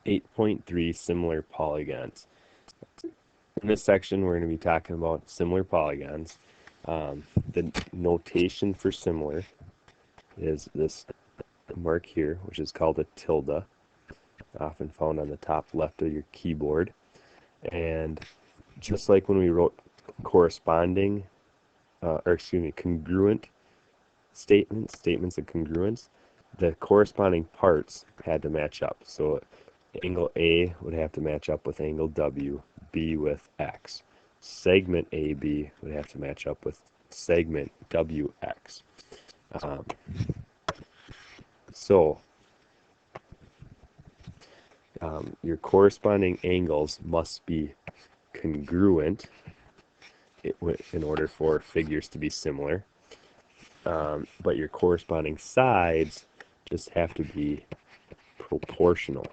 8.3 similar polygons. In this section, we're going to be talking about similar polygons. The notation for similar is this mark here, which is called a tilde, often found on the top left of your keyboard. And just like when we wrote corresponding, congruent statements of congruence, the corresponding parts had to match up. So angle A would have to match up with angle W, B with X. Segment AB would have to match up with segment WX. Your corresponding angles must be congruent in order for figures to be similar. But your corresponding sides just have to be proportional.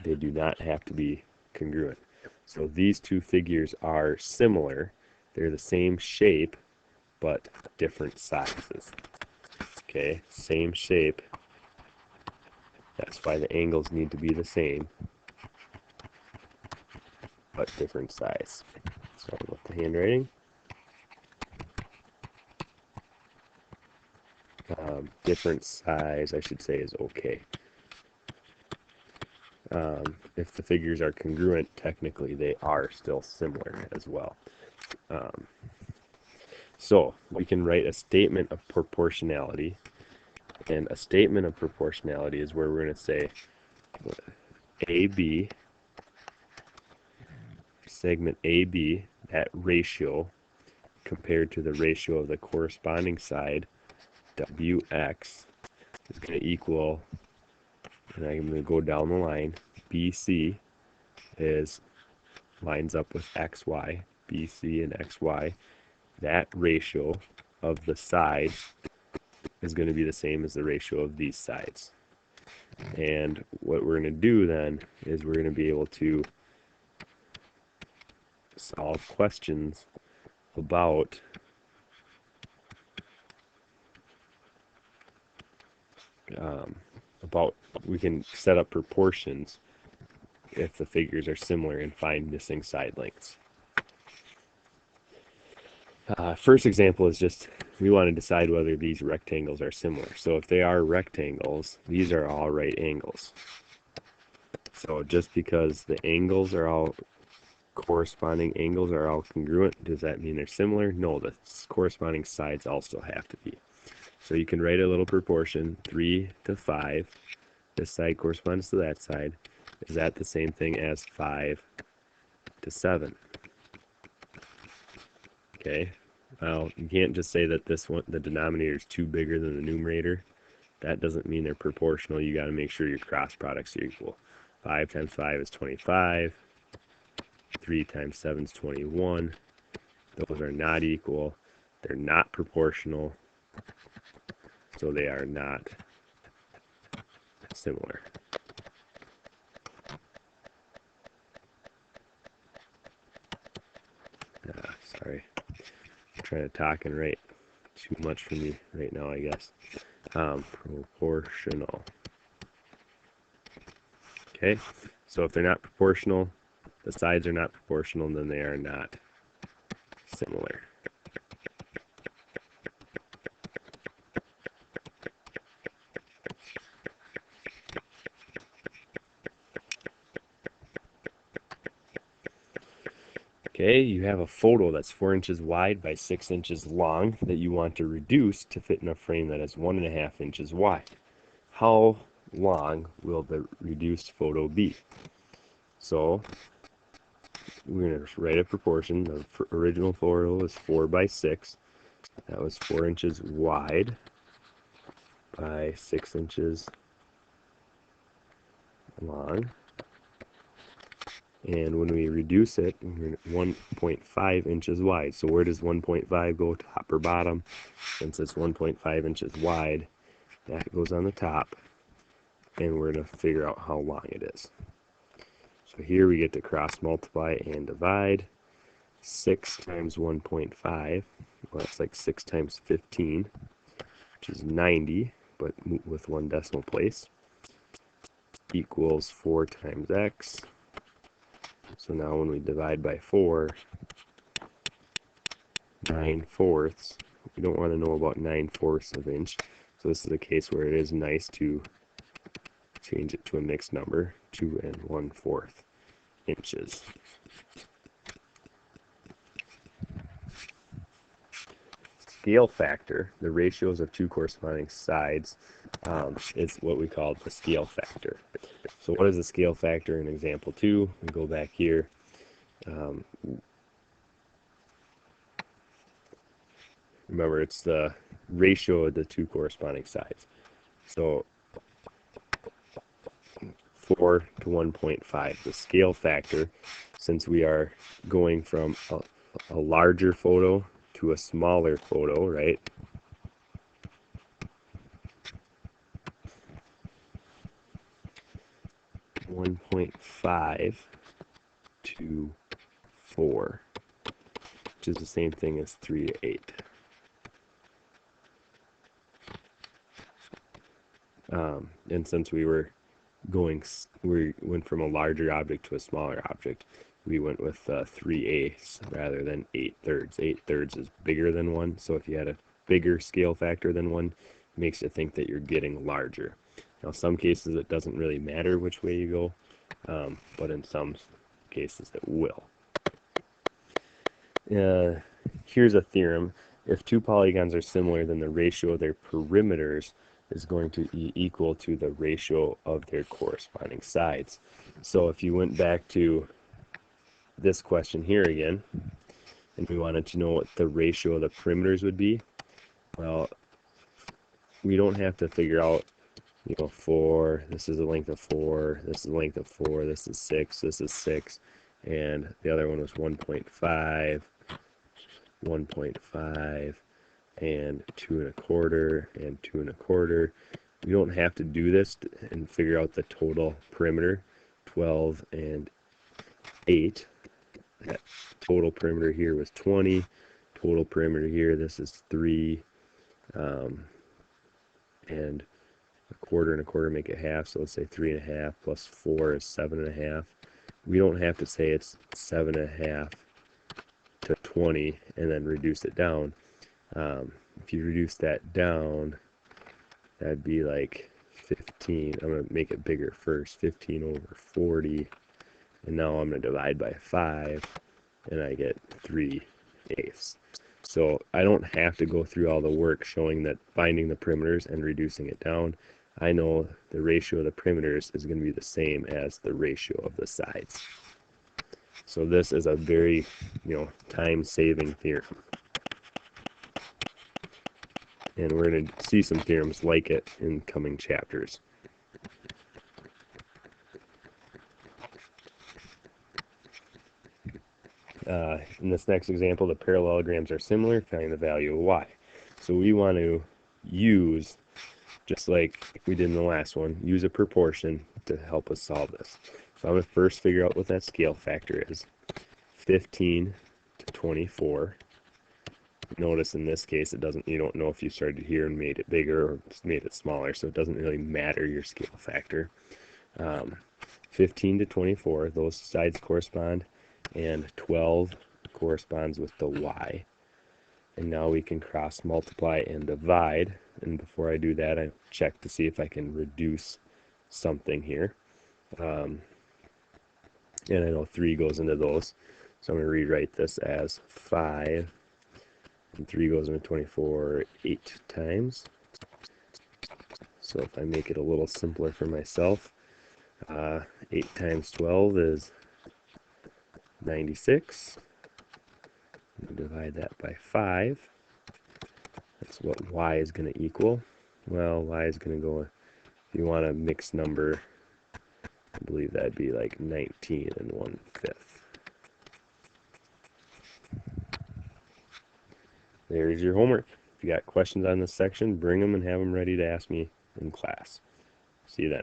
They do not have to be congruent. So these two figures are similar. They're the same shape, but different sizes. Okay, same shape. That's why the angles need to be the same, but different size. Sorry about the handwriting. Different size, I should say, is okay. If the figures are congruent, technically they are still similar as well. So we can write a statement of proportionality, and a statement of proportionality is where we're going to say AB, segment AB, that ratio compared to the ratio of the corresponding side, WX, is going to equal, and I'm going to go down the line, BC lines up with XY, BC and XY. That ratio of the sides is going to be the same as the ratio of these sides. And what we're going to do then is we're going to be able to solve questions about we can set up proportions if the figures are similar and find missing side lengths. First example is just we want to decide whether these rectangles are similar. So if they are rectangles, these are all right angles. So just because the angles are all corresponding angles are all congruent, does that mean they're similar? No, the corresponding sides also have to be. So you can write a little proportion, 3 to 5. This side corresponds to that side. Is that the same thing as 5 to 7? Okay, well, you can't just say that this one, the denominator is too bigger than the numerator. That doesn't mean they're proportional. You got to make sure your cross products are equal. 5 times 5 is 25. 3 times 7 is 21. Those are not equal. They're not proportional. So they are not similar. Sorry. I'm trying to talk and write too much for me right now, I guess. Proportional. Okay, so if they're not proportional, the sides are not proportional, then they are not similar. Okay, you have a photo that's 4 inches wide by 6 inches long that you want to reduce to fit in a frame that is 1.5 inches wide. How long will the reduced photo be? So we're going to write a proportion. The original photo was 4 by 6. That was 4 inches wide by 6 inches long. And when we reduce it, we're 1.5 inches wide. So where does 1.5 go, top or bottom? Since it's 1.5 inches wide, that goes on the top. And we're going to figure out how long it is. So here we get to cross multiply and divide. 6 times 1.5, well, that's like 6 times 15, which is 90, but with one decimal place. equals 4 times x. So now when we divide by 4, 9/4, we don't want to know about 9/4 of inch. So this is a case where it is nice to change it to a mixed number, 2 1/4 inches. Scale factor, the ratios of two corresponding sides, is what we call the scale factor. So what is the scale factor in example 2? We go back here. Remember, it's the ratio of the two corresponding sides. So 4 to 1.5, the scale factor, since we are going from a larger photo to a smaller photo, right? One 1.5 to 4, which is the same thing as 3 to 8. And since we went from a larger object to a smaller object, we went with 3/8 rather than 8/3. 8/3 is bigger than 1, so if you had a bigger scale factor than 1, it makes you think that you're getting larger. Now, some cases it doesn't really matter which way you go, but in some cases it will. Here's a theorem. If two polygons are similar, then the ratio of their perimeters is going to be equal to the ratio of their corresponding sides. So if you went back to this question here again, and we wanted to know what the ratio of the perimeters would be, well, we don't have to figure out, 4, this is the length of 4, this is the length of 4, this is 6, this is 6, and the other one was 1.5, 1.5, and 2 1/4, and 2 1/4. We don't have to do this and figure out the total perimeter. 12 and 8. That total perimeter here was 20. Total perimeter here, this is 3. And 1/4 and 1/4 make it half, so let's say 3 1/2 plus 4 is 7 1/2. We don't have to say it's 7 1/2 to 20 and then reduce it down. If you reduce that down, that'd be like 15. I'm going to make it bigger first. 15 over 40. And now I'm going to divide by 5, and I get 3/8. So I don't have to go through all the work showing that finding the perimeters and reducing it down. I know the ratio of the perimeters is going to be the same as the ratio of the sides. So this is a very, time-saving theorem. And we're going to see some theorems like it in coming chapters. In this next example, the parallelograms are similar, finding the value of y. So we want to use, just like we did in the last one, use a proportion to help us solve this. So I'm going to first figure out what that scale factor is. 15 to 24. Notice in this case, you don't know if you started here and made it bigger or made it smaller, so it doesn't really matter your scale factor. 15 to 24, those sides correspond, and 12 corresponds with the y. And now we can cross multiply and divide, and before I do that, I check to see if I can reduce something here. And I know 3 goes into those, so I'm going to rewrite this as 5. And 3 goes into 24 8 times. So if I make it a little simpler for myself, 8 times 12 is 96. Divide that by 5. That's what y is going to equal. Well, y is going to go, if you want a mixed number, I believe that'd be like 19 1/5. There's your homework. If you got questions on this section, bring them and have them ready to ask me in class. See you then.